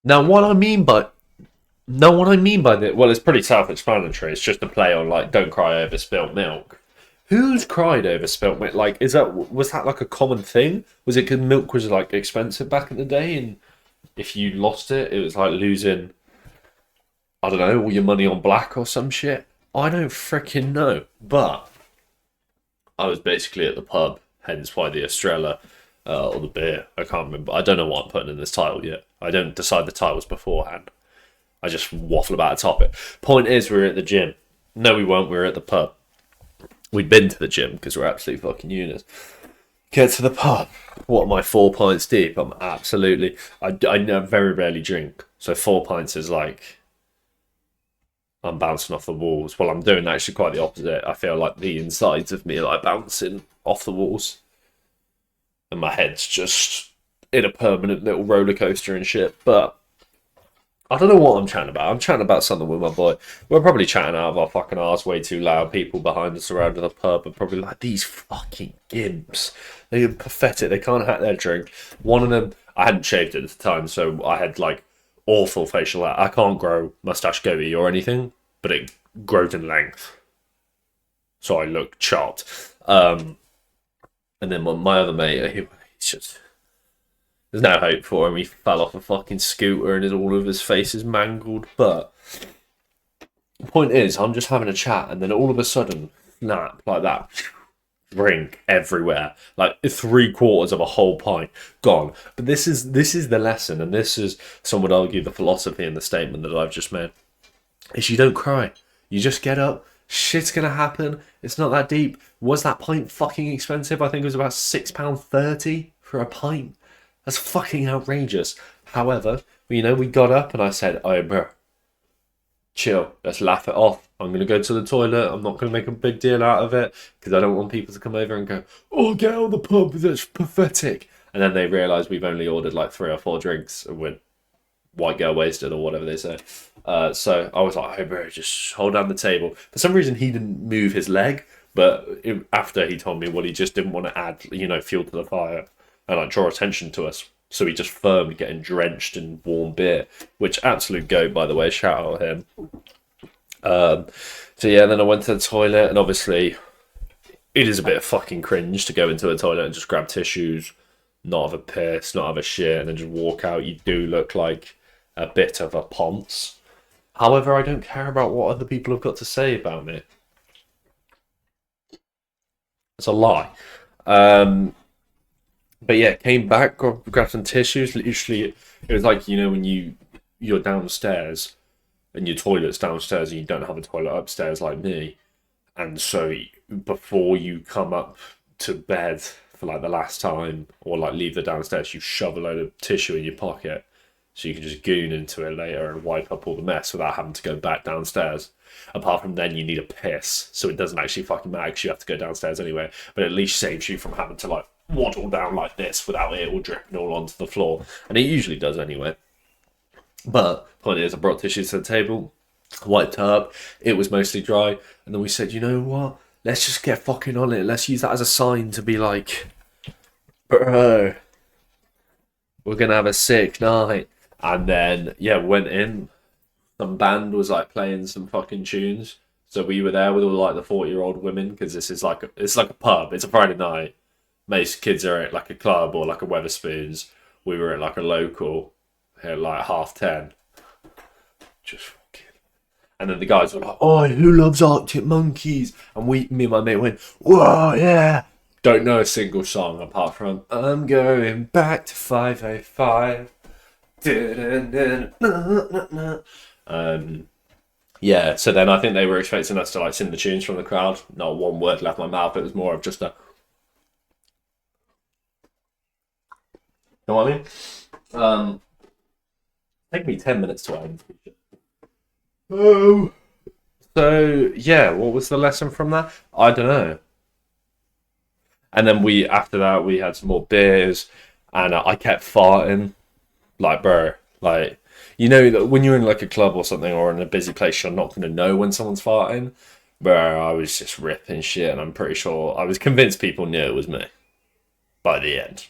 Now, what I mean by no, what I mean by that, well, it's pretty self-explanatory. It's just a play on like, don't cry over spilt milk. Who's cried over spilt milk? Like, was that like a common thing? Was it because milk was like expensive back in the day, and if you lost it, it was like losing, I don't know, all your money on black or some shit? I don't freaking know. But I was basically at the pub, hence why the Estrella or the beer. I can't remember. I don't know what I'm putting in this title yet. I don't decide the titles beforehand. I just waffle about a topic. Point is, we were at the gym. No, we weren't. We were at the pub. We'd been to the gym because we're absolute fucking units. Get to the pub. What am I, 4 pints deep? I'm absolutely. I very rarely drink. So 4 pints is like I'm bouncing off the walls. Well, I'm doing actually quite the opposite. I feel like the insides of me are like bouncing off the walls. And my head's just in a permanent little roller coaster and shit. But I don't know what I'm chatting about. I'm chatting about something with my boy. We're probably chatting out of our fucking arse way too loud. People behind us around the pub are probably like, these fucking gimps. They are pathetic. They can't hack their drink. One of them, I hadn't shaved at the time, so I had like awful facial hair. I can't grow mustache goatee or anything, but it grows in length. So I look chopped. And then my other mate, he's just there's no hope for him. He fell off a fucking scooter and all of his face is mangled. But the point is, I'm just having a chat, and then all of a sudden, snap like that, drink everywhere, like 3/4 of a whole pint gone. But this is the lesson, and this is, some would argue, the philosophy in the statement that I've just made. Is you don't cry, you just get up. Shit's gonna happen. It's not that deep. Was that pint fucking expensive? I think it was about £6.30 for a pint. That's fucking outrageous. However, we got up and I said, "Oh, bro, chill. Let's laugh it off. I'm gonna go to the toilet. I'm not gonna make a big deal out of it because I don't want people to come over and go, oh, get out of the pub. That's pathetic." And then they realise we've only ordered like 3 or 4 drinks and we're white girl wasted or whatever they say. So I was like, "Hey, bro, just hold down the table." For some reason, he didn't move his leg, but after he told me, well, he just didn't want to add, fuel to the fire and like draw attention to us. So he just firmly getting drenched in warm beer, which absolute goat, by the way. Shout out him. Um, so yeah, then I went to the toilet, and obviously it is a bit of fucking cringe to go into a toilet and just grab tissues, not have a piss, not have a shit, and then just walk out. You do look like a bit of a ponce. However, I don't care about what other people have got to say about me. It's a lie. Um, but yeah, came back, grabbed some tissues. Literally, it was like, when you're downstairs and your toilet's downstairs and you don't have a toilet upstairs like me, and so before you come up to bed for like the last time or like leave the downstairs, you shove a load of tissue in your pocket so you can just goon into it later and wipe up all the mess without having to go back downstairs. Apart from then, you need a piss, so it doesn't actually fucking matter because you have to go downstairs anyway. But at least saves you from having to like waddle down like this without it all dripping all onto the floor, and it usually does anyway. But point is, I brought tissues to the table, wiped up. It was mostly dry, and then we said, you know what? Let's just get fucking on it. Let's use that as a sign to be like, bro, we're gonna have a sick night. And then yeah, went in. Some band was like playing some fucking tunes. So we were there with all like the 40-year-old women because this is like it's like a pub. It's a Friday night. Most kids are at like a club or like a Weatherspoons. We were at like a local at like 10:30. Just fucking. And then the guys were like, "Oh, who loves Arctic Monkeys?" And me and my mate went, "Whoa, yeah." Don't know a single song apart from "I'm going back to 505." Um, yeah, so then I think they were expecting us to like sing the tunes from the crowd. Not one word left my mouth. It was more of just a, you know what I mean? Um, Take me 10 minutes to end. Oh. So yeah, what was the lesson from that? I don't know. And then after that we had some more beers, and I kept farting. Like, bro, like, that when you're in like a club or something or in a busy place, you're not going to know when someone's farting. Bro, I was just ripping shit, and I'm pretty sure I was convinced people knew it was me by the end.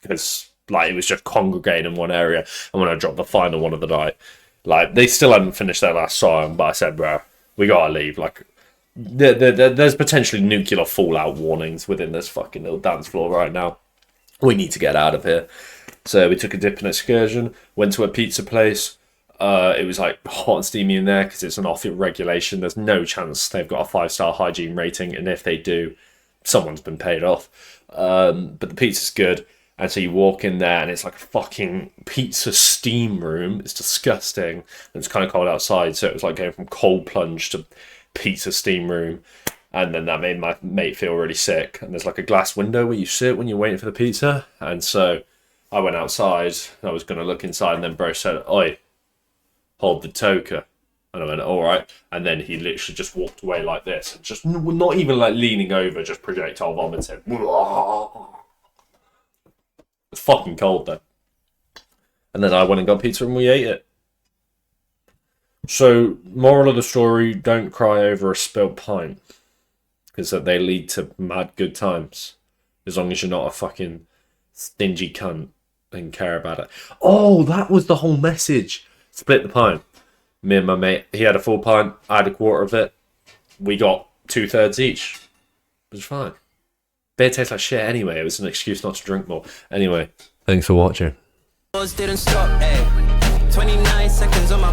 Because like it was just congregating in one area. And when I dropped the final one of the night, like they still hadn't finished their last song, but I said, bro, we gotta leave. Like there's potentially nuclear fallout warnings within this fucking little dance floor right now. We need to get out of here. So we took a dip and excursion, went to a pizza place. It was like hot and steamy in there because it's an off regulation. There's no chance they've got a 5-star hygiene rating, and if they do, someone's been paid off. But the pizza's good, and so you walk in there, and it's like a fucking pizza steam room. It's disgusting, and it's kind of cold outside, so it was like going from cold plunge to pizza steam room, and then that made my mate feel really sick. And there's like a glass window where you sit when you're waiting for the pizza, and so I went outside. I was going to look inside, and then bro said, "Oi, hold the toker." And I went, all right. And then he literally just walked away like this. Just not even like leaning over, just projectile vomiting. It's fucking cold though. And then I went and got pizza and we ate it. So, moral of the story, don't cry over a spilt pint. Because they lead to mad good times. As long as you're not a fucking stingy cunt and care about it. Oh, that was the whole message. Split the pint. Me and my mate, he had a full pint, I had a quarter of it. We got 2/3 each. It was fine. Beer tastes like shit anyway. It was an excuse not to drink more. Anyway, thanks for watching. Didn't stop, 29 seconds on my